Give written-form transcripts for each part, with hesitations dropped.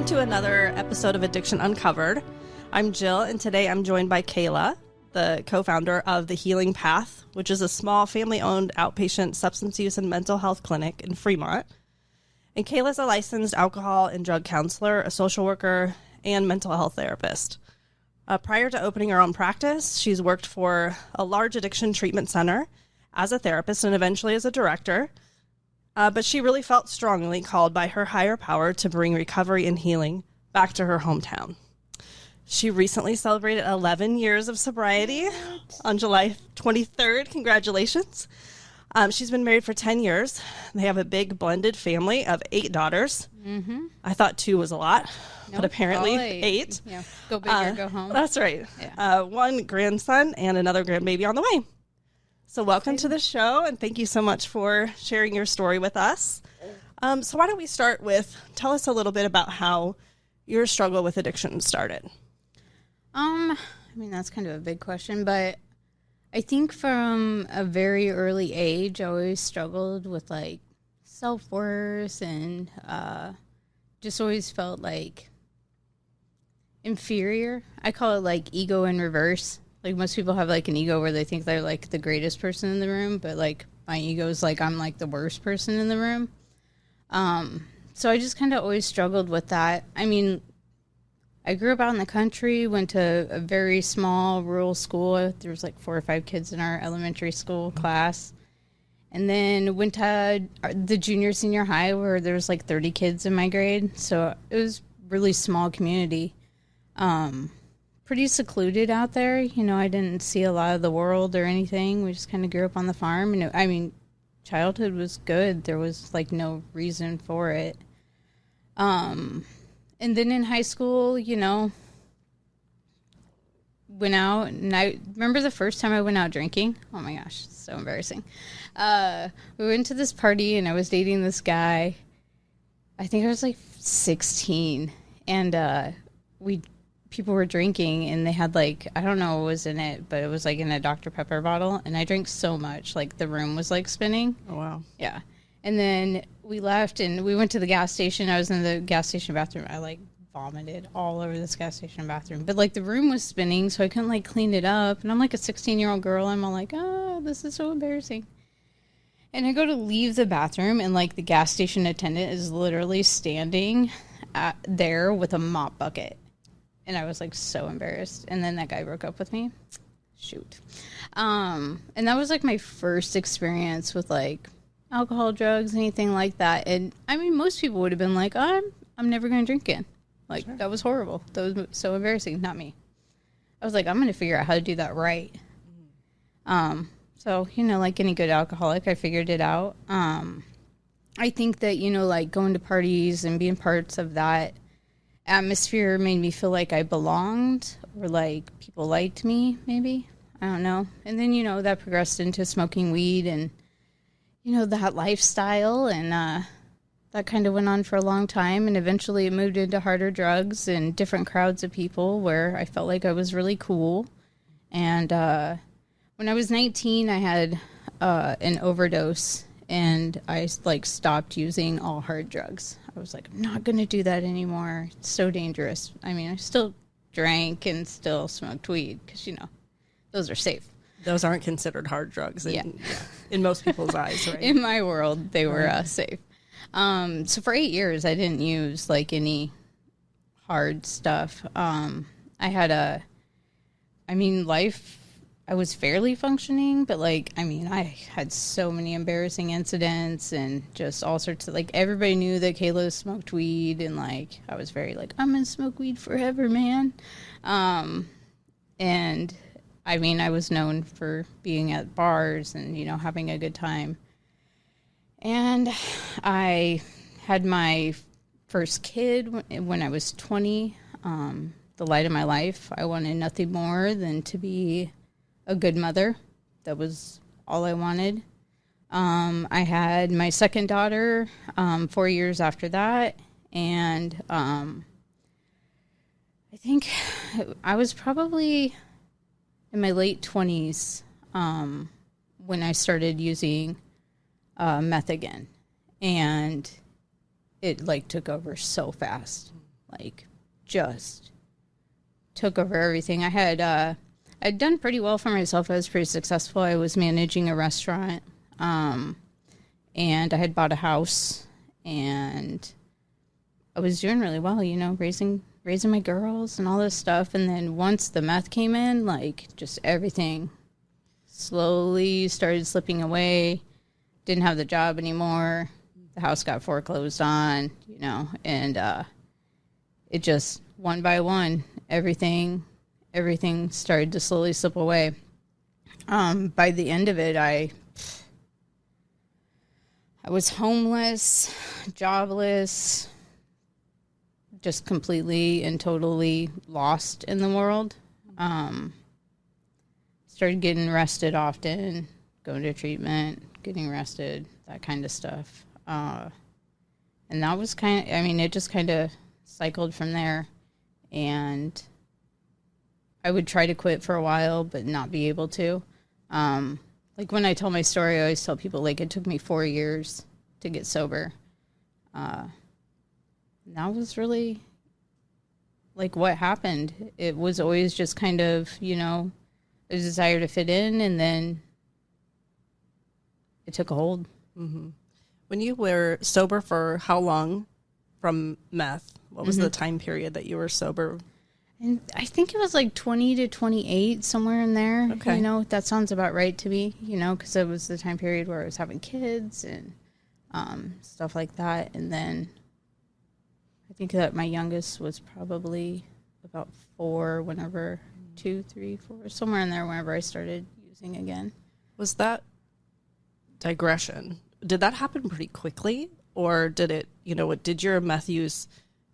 to another episode of Addiction Uncovered. I'm Jill, and today I'm joined by Kayla, the co-founder of The Healing Path, which is a small family-owned outpatient substance use and mental health clinic in Fremont. And Kayla's a licensed alcohol and drug counselor, a social worker, and mental health therapist. Prior to opening her own practice, she's worked for a large addiction treatment center as a therapist and eventually as a director. But she really felt strongly called by her higher power to bring recovery and healing back to her hometown. She recently celebrated 11 years of sobriety on July 23rd. Congratulations. She's been married for 10 years. They have a big blended family of 8 daughters. Mm-hmm. I thought 2 was a lot, but apparently 8. Yeah, go big or go home. That's right. Yeah. 1 grandson and another grandbaby on the way. So welcome to the show, and thank you so much for sharing your story with us. So why don't we start with, tell us a little bit about how your struggle with addiction started. I mean, that's kind of a big question, but I think from a very early age, I always struggled with, like, self-worth and just always felt, like, inferior. I call it, like, ego in reverse. Like, most people have, like, an ego where they think they're, like, the greatest person in the room, but, like, my ego is, like, I'm, like, the worst person in the room. So I just kind of always struggled with that. I mean, I grew up out in the country, went to a very small rural school. There was, like, 4 or 5 kids in our elementary school class. And then went to the junior, senior high where there was, like, 30 kids in my grade. So it was really small community. Pretty secluded out there. You know, I didn't see a lot of the world or anything. We just kind of grew up on the farm. And I mean, childhood was good. There was, like, no reason for it. And then in high school, you know, went out. And I remember the first time I went out drinking. Oh, my gosh, it's so embarrassing. We went to this party, and I was dating this guy. I think I was, like, 16. And people were drinking, and they had, like, I don't know what was in it, but it was, like, in a Dr. Pepper bottle, and I drank so much, like, the room was, like, spinning. Oh, wow. Yeah. And then we left, and we went to the gas station. I was in the gas station bathroom. I, like, vomited all over this gas station bathroom. But, like, the room was spinning, so I couldn't, like, clean it up. And I'm, like, a 16-year-old girl. I'm all like, oh, this is so embarrassing. And I go to leave the bathroom, and, like, the gas station attendant is literally standing there with a mop bucket. And I was, like, so embarrassed. And then that guy broke up with me. Shoot. And that was, like, my first experience with, like, alcohol, drugs, anything like that. And, I mean, most people would have been like, oh, I'm never going to drink again. Like, sure. That was horrible. That was so embarrassing. Not me. I was like, I'm going to figure out how to do that right. So, you know, like any good alcoholic, I figured it out. I think that, you know, like, going to parties and being parts of that atmosphere made me feel like I belonged, or like people liked me, maybe. I don't know. And then, you know, that progressed into smoking weed and, you know, that lifestyle, and that kind of went on for a long time, and eventually it moved into harder drugs and different crowds of people where I felt like I was really cool. And when I was 19, I had an overdose, and I, like, stopped using all hard drugs. I was like, I'm not going to do that anymore. It's so dangerous. I mean, I still drank and still smoked weed because, you know, those are safe. Those aren't considered hard drugs in most people's eyes, right? In my world, they were safe. So for 8 years, I didn't use, like, any hard stuff. Life, I was fairly functioning, but, like, I mean, I had so many embarrassing incidents and just all sorts of, like, everybody knew that Kayla smoked weed, and, like, I was very, like, I'm going to smoke weed forever, man. And, I mean, I was known for being at bars and, you know, having a good time. And I had my first kid when I was 20, the light of my life. I wanted nothing more than to be a good mother. That was all I wanted. I had my second daughter 4 years after that, and I think I was probably in my late 20s when I started using meth again, and it, like, took over so fast. like just took over everything. I had I'd done pretty well for myself. I was pretty successful. I was managing a restaurant, and I had bought a house, and I was doing really well, you know, raising my girls and all this stuff. And then once the meth came in, like, just everything slowly started slipping away. Didn't have the job anymore. The house got foreclosed on, you know, and it just, one by one, everything started to slowly slip away. By the end of it, I was homeless, jobless, just completely and totally lost in the world. Started getting arrested often, going to treatment, getting arrested, that kind of stuff. And that was it just kind of cycled from there. And I would try to quit for a while, but not be able to. Like when I tell my story, I always tell people, like, it took me 4 years to get sober. And that was really, like, what happened. It was always just kind of, you know, a desire to fit in, and then it took a hold. Mm-hmm. When you were sober for how long from meth? What was the time period that you were sober? And I think it was like 20 to 28, somewhere in there. Okay. You know, that sounds about right to me, you know, because it was the time period where I was having kids and stuff like that. And then I think that my youngest was probably about 4, whenever 2, 3, 4, somewhere in there, whenever I started using again. Was that digression? Did that happen pretty quickly, or did it, you know, did your meth use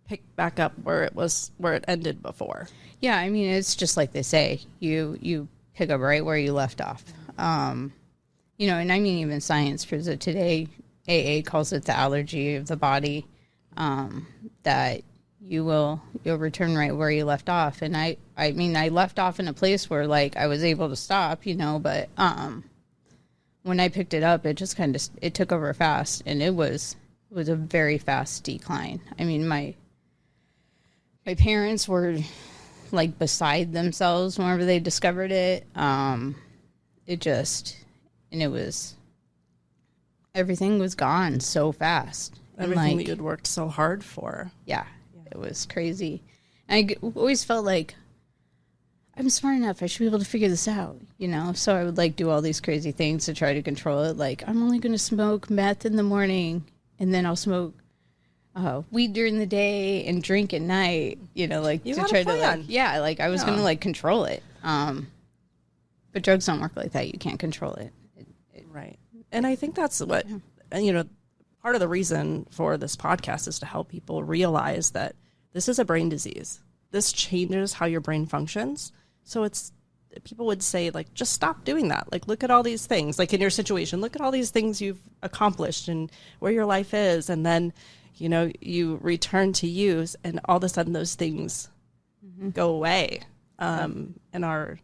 pick back up where it ended before? Yeah, I mean, it's just like they say, you pick up right where you left off. You know, and I mean, even science proves it today. AA calls it the allergy of the body, that you'll return right where you left off. And I mean, I left off in a place where, like, I was able to stop, you know, but when I picked it up, it just kind of, it took over fast, and it was a very fast decline. I mean, my parents were, like, beside themselves whenever they discovered it. Everything was gone so fast. Everything that you'd worked so hard for. Yeah, it was crazy. And I always felt like, I'm smart enough, I should be able to figure this out, you know? So I would, like, do all these crazy things to try to control it. Like, I'm only going to smoke meth in the morning, and then I'll smoke weed during the day and drink at night, you know, like, you to had try a plan. to, like, yeah, like, I was going to, like, control it. But drugs don't work like that. You can't control it. Right. And I think that's what, you know, part of the reason for this podcast is to help people realize that this is a brain disease. This changes how your brain functions. So people would say, like, just stop doing that. Like, look at all these things, like in your situation, look at all these things you've accomplished and where your life is. And then, you know, you return to use, and all of a sudden those things go away, and are,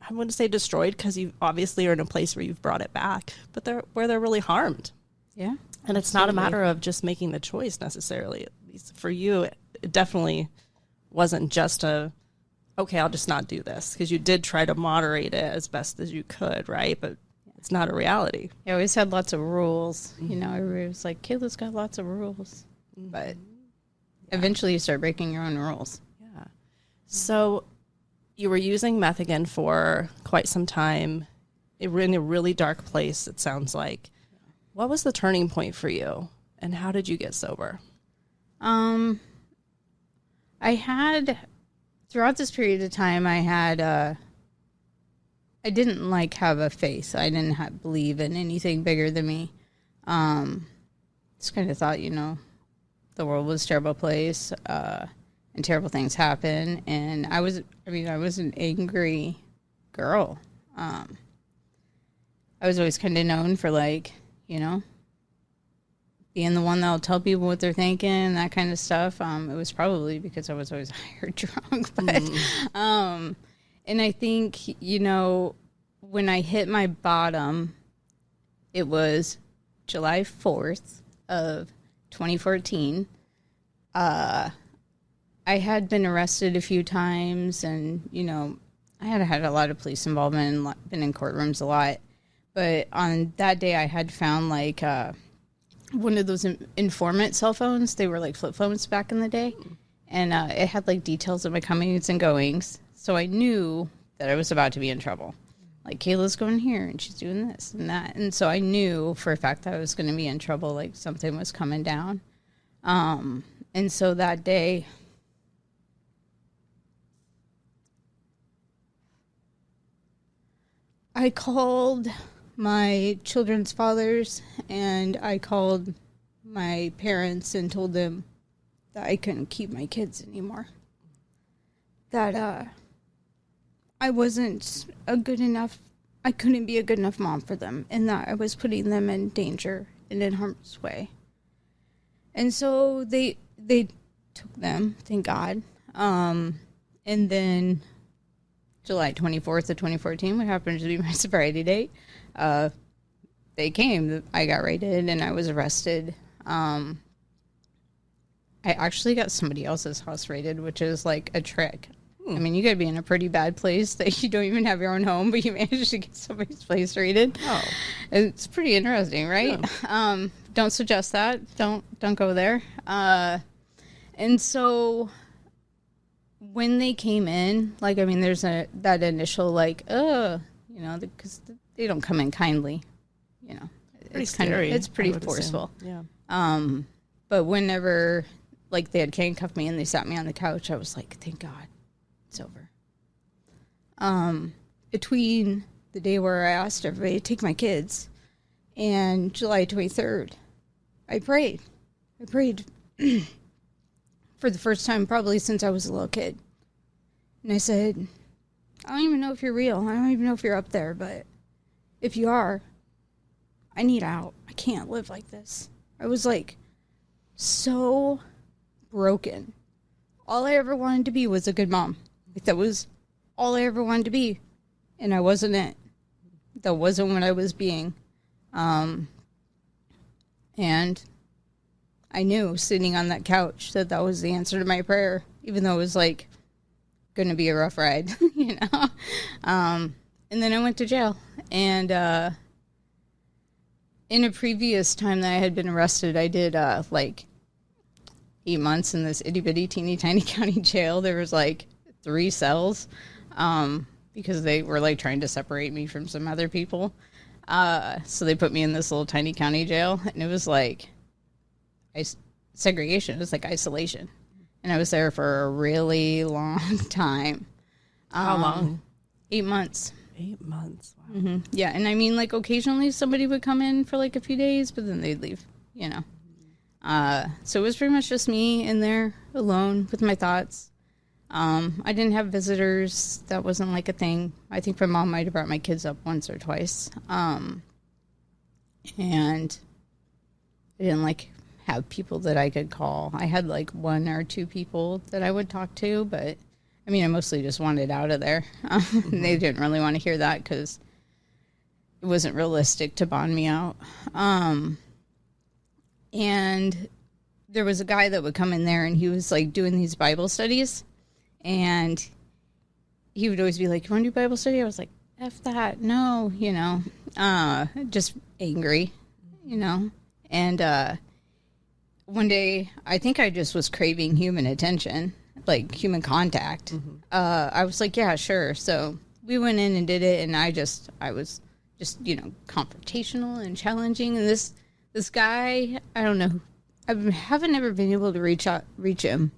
I wouldn't say destroyed, because you obviously are in a place where you've brought it back, but they're really harmed. Yeah. And it's not a matter of just making the choice necessarily. At least for you, it definitely wasn't just okay, I'll just not do this, because you did try to moderate it as best as you could, right? But it's not a reality. I always had lots of rules. You know, everybody was like, Kayla's got lots of rules. But eventually you start breaking your own rules. Yeah. So you were using meth again for quite some time. You were in a really dark place, it sounds like. What was the turning point for you, and how did you get sober? Throughout this period of time, I didn't, like, have a faith. I didn't believe in anything bigger than me. Just kind of thought, you know, the world was a terrible place, and terrible things happen. And I was an angry girl. I was always kind of known for, like, you know, being the one that'll tell people what they're thinking and that kind of stuff. It was probably because I was always high or drunk. But, and I think, you know, when I hit my bottom, it was July 4th of 2014. I had been arrested a few times, and, you know, I had had a lot of police involvement and been in courtrooms a lot. But on that day, I had found, like, one of those informant cell phones. They were, like, flip phones back in the day. And it had, like, details of my comings and goings. So I knew that I was about to be in trouble. Like, Kayla's going here, and she's doing this and that. And so I knew for a fact that I was going to be in trouble, like, something was coming down. And so that day, I called my children's fathers, and I called my parents and told them that I couldn't keep my kids anymore. That I wasn't I couldn't be a good enough mom for them, and that I was putting them in danger and in harm's way. And so they took them, thank God. And then July 24th of 2014, what happened to be my sobriety date, they came. I got raided and I was arrested. I actually got somebody else's house raided, which is like a trick. I mean, you got to be in a pretty bad place that you don't even have your own home, but you managed to get somebody's place raided. Oh, it's pretty interesting, right? Yeah. Don't suggest that. Don't go there. And so when they came in, like, I mean, there's that initial like, you know, because they don't come in kindly, you know. It's scary. It's pretty forceful. Assume. Yeah. But whenever like they had handcuffed me and they sat me on the couch, I was like, thank God. It's over. Between the day where I asked everybody to take my kids and July 23rd, I prayed. I prayed for the first time probably since I was a little kid. And I said, I don't even know if you're real. I don't even know if you're up there, but if you are, I need out. I can't live like this. I was like so broken. All I ever wanted to be was a good mom. Like, that was all I ever wanted to be. And I wasn't it. That wasn't what I was being. And I knew sitting on that couch that was the answer to my prayer, even though it was like going to be a rough ride, you know? And then I went to jail. And in a previous time that I had been arrested, I did like 8 months in this itty bitty teeny tiny county jail. There was like 3 cells because they were like trying to separate me from some other people. So they put me in this little tiny county jail, and it was like segregation. It was like isolation. And I was there for a really long time. How long? 8 months. 8 months. Wow. Mm-hmm. Yeah. And I mean, like, occasionally somebody would come in for like a few days, but then they'd leave, you know. So it was pretty much just me in there alone with my thoughts. I didn't have visitors. That wasn't like a thing. I think my mom might have brought my kids up once or twice. And I didn't like have people that I could call. I had like 1 or 2 people that I would talk to, but I mean, I mostly just wanted out of there. They didn't really want to hear that because it wasn't realistic to bond me out. And there was a guy that would come in there, and he was like doing these Bible studies, and he would always be like, you want to do Bible study? I was like, F that. No, you know, just angry, you know. And one day, I think I just was craving human attention, like human contact. Mm-hmm. I was like, yeah, sure. So we went in and did it, and I was just, you know, confrontational and challenging. And this guy, I don't know, I haven't ever been able to reach him,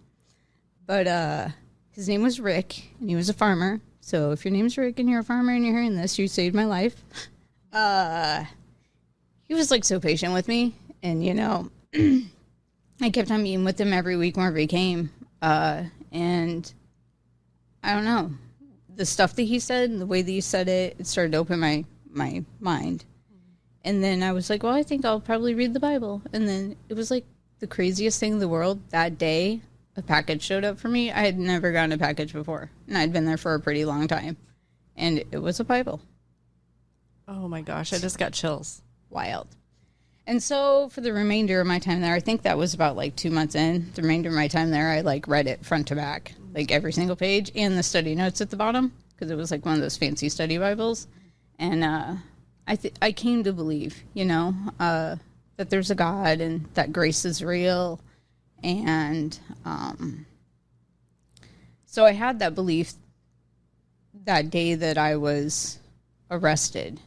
but his name was Rick, and he was a farmer. So if your name's Rick and you're a farmer and you're hearing this, you saved my life. He was like so patient with me, and you know, I kept on meeting with him every week whenever he came, and I don't know, the stuff that he said and the way that he said it, it started to open my mind. And then I was like, well, I think I'll probably read the Bible. And then it was like the craziest thing in the world. That day, a package showed up for me. I had never gotten a package before, and I'd been there for a pretty long time. And it was a Bible. Oh my gosh, I just got chills. Wild. And so for the remainder of my time there, I think that was about like 2 months in. The remainder of my time there, I like read it front to back, like every single page, and the study notes at the bottom, because it was like one of those fancy study Bibles. And I came to believe, that there's a God and that grace is real. And so I had that belief that day that I was arrested.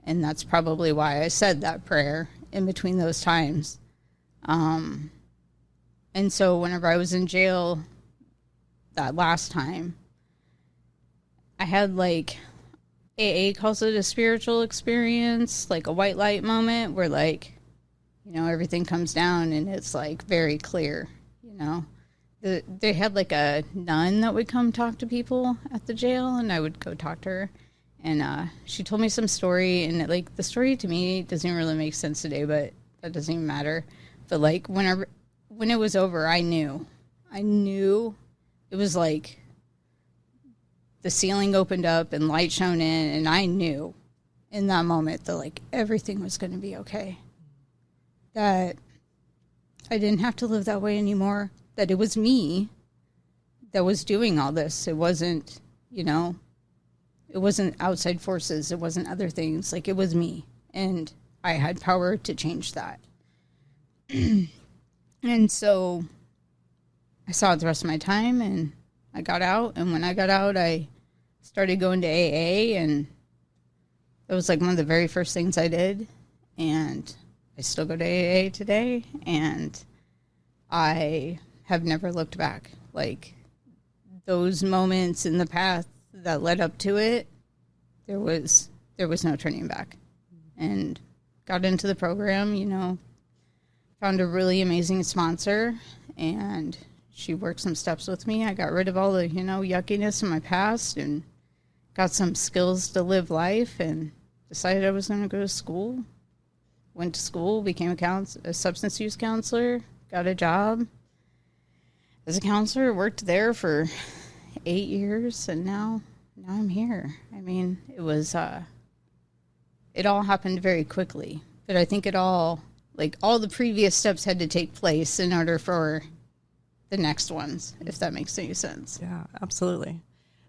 And that's probably why I said that prayer in between those times. And so whenever I was in jail that last time, I had like, AA calls it a spiritual experience, like a white light moment where like, everything comes down and it's like very clear, They had like a nun that would come talk to people at the jail, and I would go talk to her. And she told me some story, and like the story to me doesn't really make sense today, but that doesn't even matter. But like when it was over, I knew it was like the ceiling opened up and light shone in, and I knew in that moment that like everything was going to be okay. That I didn't have to live that way anymore. That it was me that was doing all this. It wasn't, it wasn't outside forces. It wasn't other things. Like, it was me. And I had power to change that. And so I saw it the rest of my time, and I got out. And when I got out, I started going to AA, and it was like one of the very first things I did. And I still go to AA today, and I have never looked back. Like, those moments in the path that led up to it, there was no turning back. And got into the program, found a really amazing sponsor, and she worked some steps with me. I got rid of all the, yuckiness in my past and got some skills to live life, and decided I was going to go to school. Went to school, became a substance use counselor, got a job as a counselor, worked there for 8 years, and now I'm here. I mean, it was, it all happened very quickly, but I think all the previous steps had to take place in order for the next ones, if that makes any sense. Yeah, absolutely.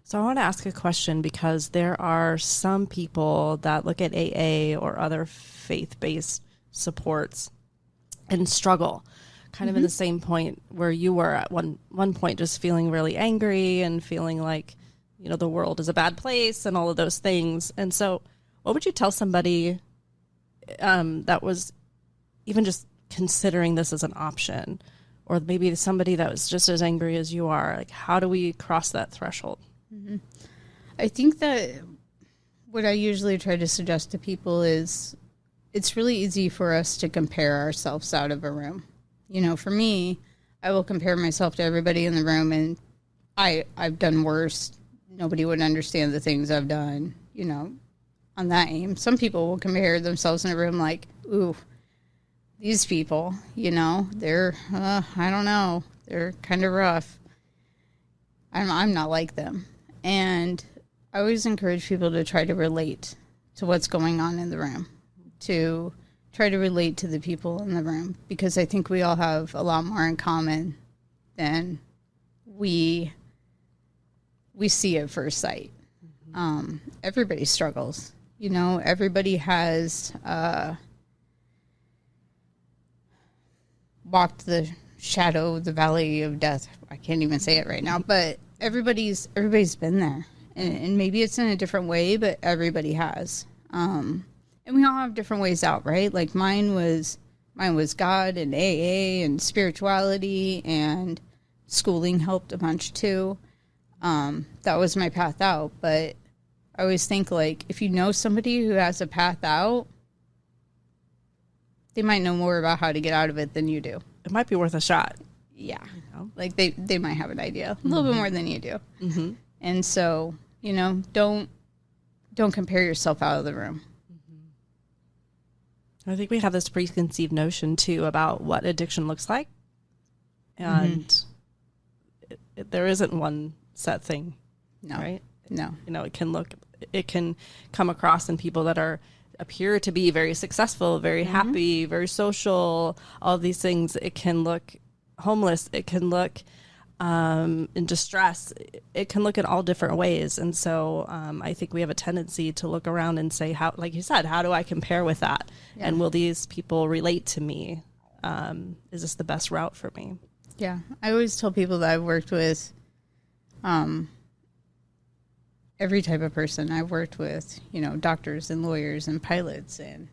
So I want to ask a question, because there are some people that look at AA or other faith-based supports and struggle kind of in the same point where you were at one point, just feeling really angry and feeling like, the world is a bad place and all of those things. And so what would you tell somebody that was even just considering this as an option, or maybe somebody that was just as angry as you are? Like, how do we cross that threshold? Mm-hmm. I think that what I usually try to suggest to people is it's really easy for us to compare ourselves out of a room. For me, I will compare myself to everybody in the room, and I've done worse. Nobody would understand the things I've done, on that aim. Some people will compare themselves in a room like, ooh, these people, they're, I don't know, they're kind of rough. I'm not like them. And I always encourage people to try to relate to what's going on in the room, to try to relate to the people in the room, because I think we all have a lot more in common than we see at first sight. Everybody struggles. Everybody has walked the shadow, the valley of death. I can't even say it right now, but everybody's been there, and maybe it's in a different way, but everybody has. And we all have different ways out, right? Like mine was God and AA and spirituality, and schooling helped a bunch too. That was my path out. But I always think, like, if you know somebody who has a path out, they might know more about how to get out of it than you do. It might be worth a shot. Yeah. Like they might have an idea a little bit more than you do. Mm-hmm. And so, don't compare yourself out of the room. I think we have this preconceived notion, too, about what addiction looks like. And there isn't one set thing. No. Right? No. It can come across in people that are appear to be very successful, very happy, very social, all these things. It can look homeless. It can look in distress. It can look in all different ways. And so I think we have a tendency to look around and say, how, like you said, how do I compare with that? Yeah. And will these people relate to me? Is this the best route for me? Yeah. I always tell people that I've worked with every type of person. I've worked with, doctors and lawyers and pilots. And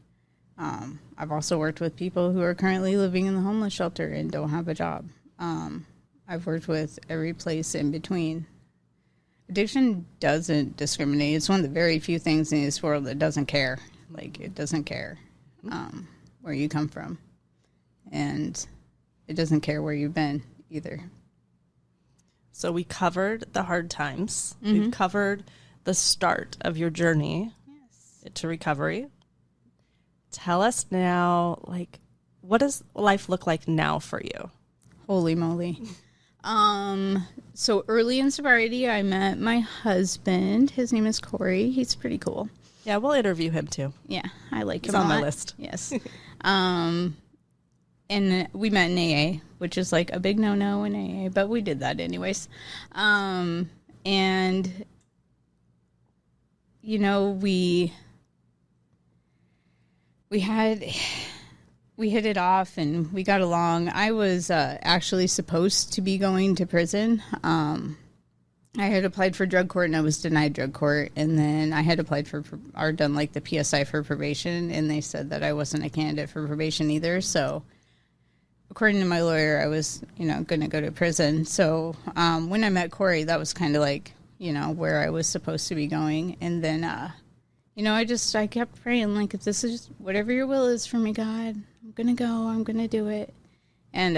I've also worked with people who are currently living in the homeless shelter and don't have a job. I've worked with every place in between. Addiction doesn't discriminate. It's one of the very few things in this world that doesn't care. Like, it doesn't care where you come from. And it doesn't care where you've been either. So we covered the hard times. We've covered the start of your journey to recovery. Tell us now, like, what does life look like now for you? Holy moly. So early in sobriety, I met my husband. His name is Corey. He's pretty cool. Yeah, we'll interview him too. Yeah, I like him He's a on lot. my list. Yes. And we met in AA, which is like a big no-no in AA, but we did that anyways. And, we hit it off and we got along. I was actually supposed to be going to prison. I had applied for drug court and I was denied drug court. And then I had applied or done like the PSI for probation, and they said that I wasn't a candidate for probation either. So according to my lawyer, I was, going to go to prison. So when I met Corey, that was kind of like, where I was supposed to be going. And then, I kept praying, like, if this is whatever your will is for me, God, I'm going to go, I'm going to do it. And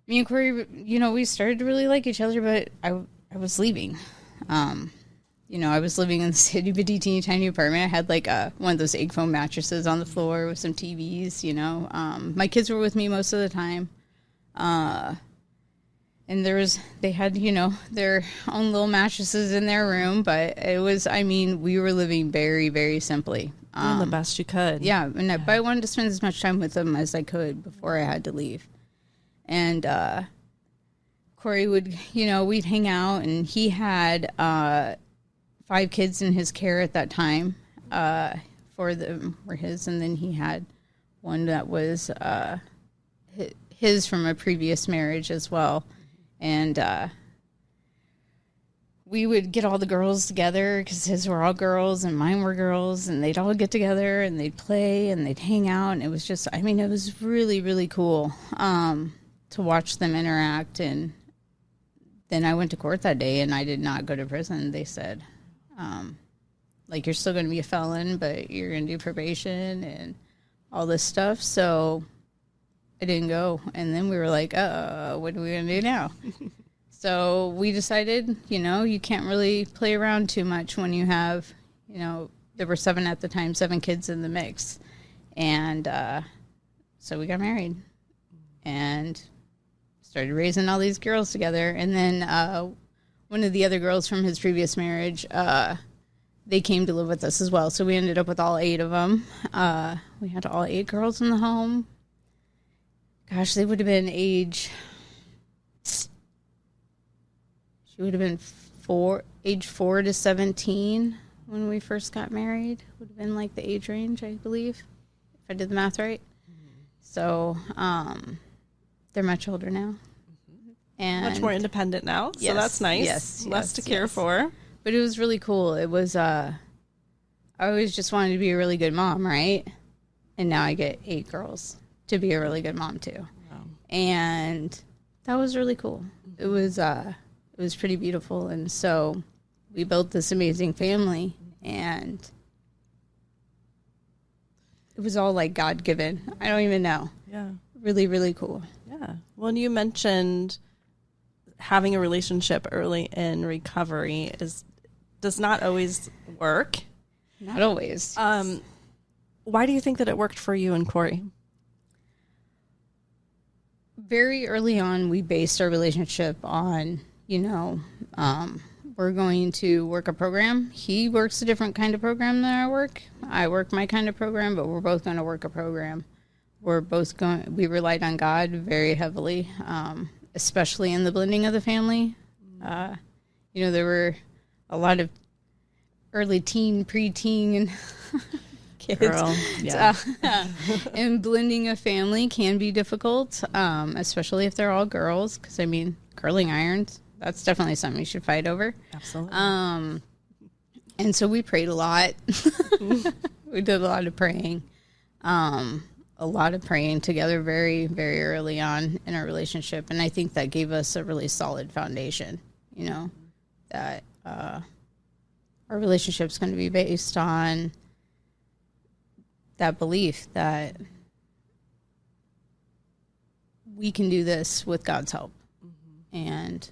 me and Corey, we started to really like each other, but I was leaving. I was living in this itty bitty teeny tiny apartment. I had like one of those egg foam mattresses on the floor with some TVs, My kids were with me most of the time. And they had, their own little mattresses in their room, but we were living very, very simply. Doing the best you could. Yeah, but I wanted to spend as much time with them as I could before I had to leave. And Corey would, we'd hang out, and he had 5 kids in his care at that time. 4 of them were his, and then he had one that was his from a previous marriage as well. And we would get all the girls together because his were all girls and mine were girls, and they'd all get together and they'd play and they'd hang out. And it was just, it was really, really cool to watch them interact. And then I went to court that day and I did not go to prison. They said, you're still going to be a felon, but you're going to do probation and all this stuff. So I didn't go. And then we were like, what are we going to do now? So we decided, you can't really play around too much when you have, there were 7 at the time, 7 kids in the mix. And so we got married and started raising all these girls together. And then one of the other girls from his previous marriage, they came to live with us as well. So we ended up with all 8 of them. We had all 8 girls in the home. Gosh, they would have been age 4 to 17 when we first got married. Would have been like the age range, I believe, if I did the math right. Mm-hmm. So they're much older now. Mm-hmm. And much more independent now. Yes, so that's nice. Yes. Less to care for. But it was really cool. It was, I always just wanted to be a really good mom, right? And now I get 8 girls to be a really good mom too. Wow. And that was really cool. Mm-hmm. It was pretty beautiful. And so we built this amazing family, and it was all like God-given. I don't even know. Yeah. Really, really cool. Yeah. Well, and you mentioned having a relationship early in recovery does not always work. Not always. Why do you think that it worked for you and Corey? Very early on, we based our relationship on, we're going to work a program. He works a different kind of program than I work. I work my kind of program, but we're both going to work a program. We relied on God very heavily, especially in the blending of the family. There were a lot of early teen, preteen, and kids. Girl, yeah. And blending a family can be difficult, especially if they're all girls. Because, curling irons, that's definitely something you should fight over. Absolutely. And so we prayed a lot. We did a lot of praying. A lot of praying together very, very early on in our relationship. And I think that gave us a really solid foundation, that our relationship's going to be based on that belief that we can do this with God's help. Mm-hmm. And,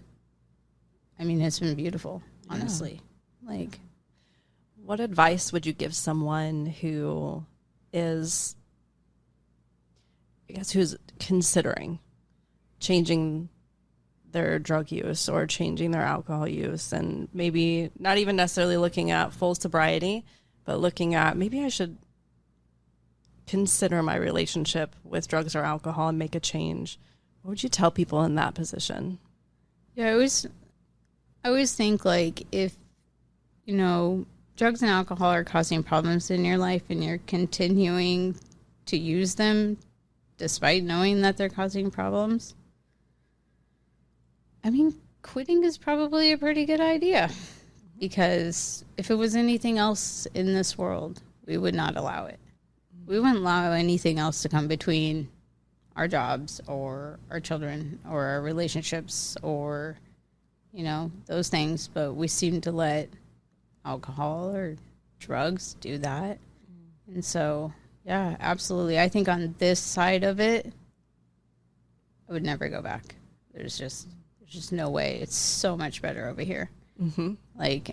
it's been beautiful, honestly. Yeah. What advice would you give someone who is... who's considering changing their drug use or changing their alcohol use, and maybe not even necessarily looking at full sobriety, but looking at maybe I should consider my relationship with drugs or alcohol and make a change? What would you tell people in that position? Yeah, I always think if, drugs and alcohol are causing problems in your life and you're continuing to use them despite knowing that they're causing problems, quitting is probably a pretty good idea, because if it was anything else in this world, we would not allow it. We wouldn't allow anything else to come between our jobs or our children or our relationships or, those things. But we seem to let alcohol or drugs do that. And so, yeah, absolutely. I think on this side of it, I would never go back. There's just no way. It's so much better over here. Mm-hmm.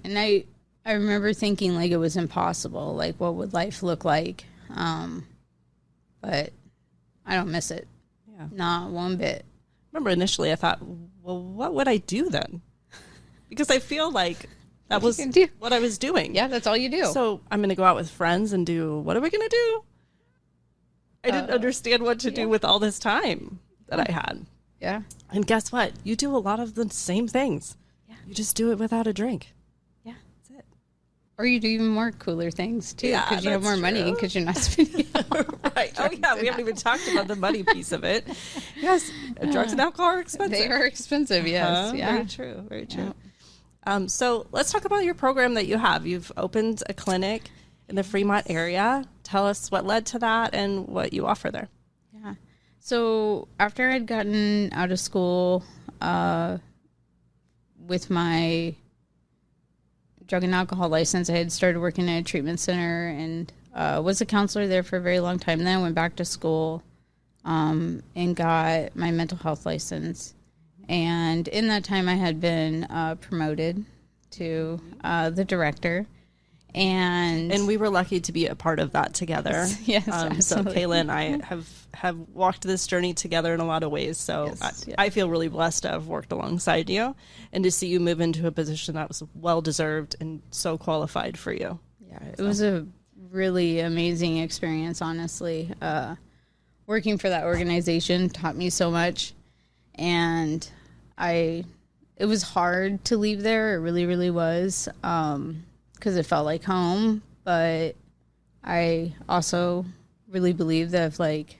And I remember thinking it was impossible. What would life look like? But I don't miss it. Yeah. Not one bit. Remember initially I thought, well, what would I do then? Because I feel like that was what I was doing. Yeah, that's all you do. So I'm going to go out with friends and what are we going to do? I didn't understand what to do with all this time that I had. Yeah. And guess what? You do a lot of the same things. Yeah. You just do it without a drink. Yeah. That's it. Or you do even more cooler things, too, because you have more money because you're not spending Right. Oh, yeah. We haven't even talked about the money piece of it. Yes. Drugs and alcohol are expensive. They are expensive, yes. Yeah. Very true. Very true. Yeah. So let's talk about your program that you have. You've opened a clinic in the Fremont area. Tell us what led to that and what you offer there. Yeah. So after I'd gotten out of school with my drug and alcohol license, I had started working at a treatment center and was a counselor there for a very long time. Then I went back to school and got my mental health license. And in that time, I had been promoted to the director. And we were lucky to be a part of that together. Yes, so Kayla and I have walked this journey together in a lot of ways. So I feel really blessed to have worked alongside you and to see you move into a position that was well-deserved and so qualified for you. Yeah, it was a really amazing experience, honestly. Working for that organization taught me so much. And it was hard to leave there. It really, really was. Because it felt like home, but I also really believe that if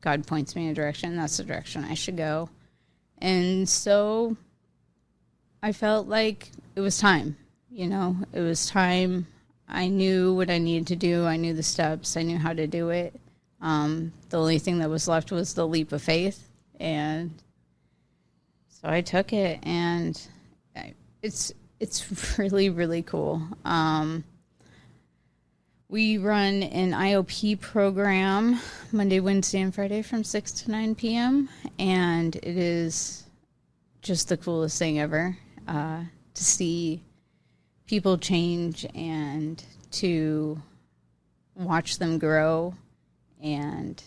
God points me in a direction, that's the direction I should go. And so I felt like it was time, it was time. I knew what I needed to do. I knew the steps. I knew how to do it. The only thing that was left was the leap of faith. And so I took it, and it's really, really cool. We run an IOP program Monday, Wednesday, and Friday from 6 to 9 p.m. And it is just the coolest thing ever to see people change and to watch them grow and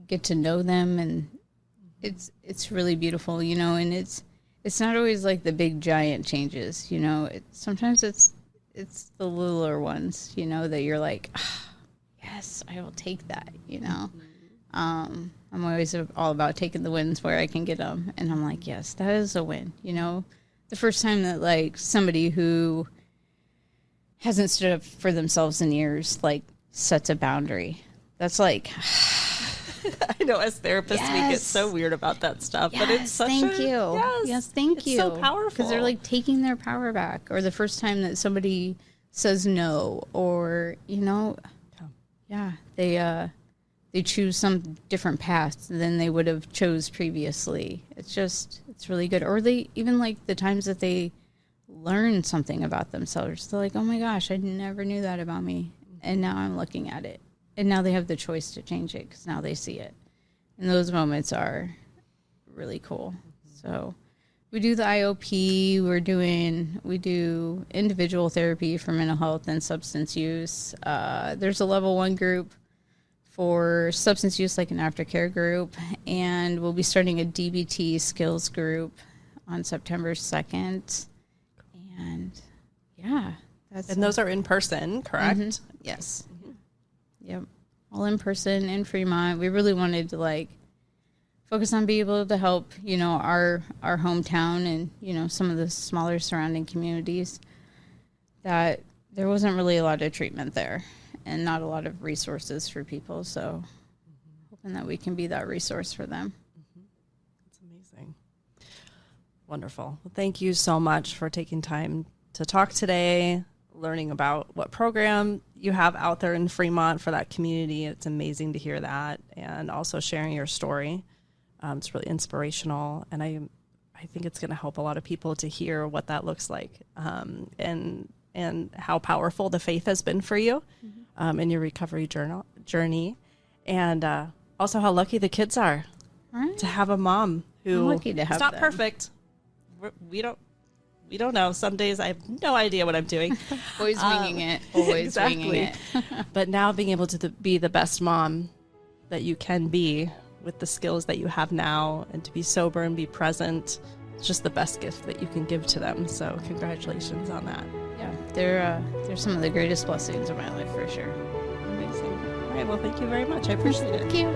get to know them. And it's really beautiful, and it's it's not always like the big giant changes, you know. Sometimes it's the littler ones, you know, that you're like, ah, yes, I will take that, you know. I'm always all about taking the wins where I can get them, and I'm like, yes, that is a win, you know. The first time that like somebody who hasn't stood up for themselves in years like sets a boundary, that's like. I know as therapists we get so weird about that stuff, but it's such thank you. Yes, thank you. It's so powerful because they're like taking their power back. Or the first time that somebody says no, or you know, they choose some different path than they would have chose previously. It's really good. Or they even like the times that they learn something about themselves. They're like, oh my gosh, I never knew that about me, and now I'm looking at it. And now they have the choice to change it because now they see it. And those moments are really cool. So we do the IOP. We do individual therapy for mental health and substance use. There's a level 1 group for substance use, like an aftercare group. And we'll be starting a DBT skills group on September 2nd. And yeah. And those are in person, correct? Mm-hmm. Yes. Yep. All in person in Fremont. We really wanted to like focus on being able to help, you know, our hometown and, you know, some of the smaller surrounding communities that there wasn't really a lot of treatment there and not a lot of resources for people. So hoping that we can be that resource for them. That's amazing. Wonderful. Well, thank you so much for taking time to talk today, learning about what program you have out there in Fremont for that community. It's amazing to hear that, and also sharing your story. It's really inspirational, and I think it's going to help a lot of people to hear what that looks like, and how powerful the faith has been for you in your recovery journey, and also how lucky the kids are to have a mom who I'm lucky to have is not them. Perfect. We don't know. Some days I have no idea what I'm doing. Always winging it. Always exactly. winging it. But now being able to be the best mom that you can be with the skills that you have now, and to be sober and be present, it's just the best gift that you can give to them. So congratulations on that. Yeah, they're some of the greatest blessings of my life for sure. Amazing. All right. Well, thank you very much. I appreciate it. Thank you.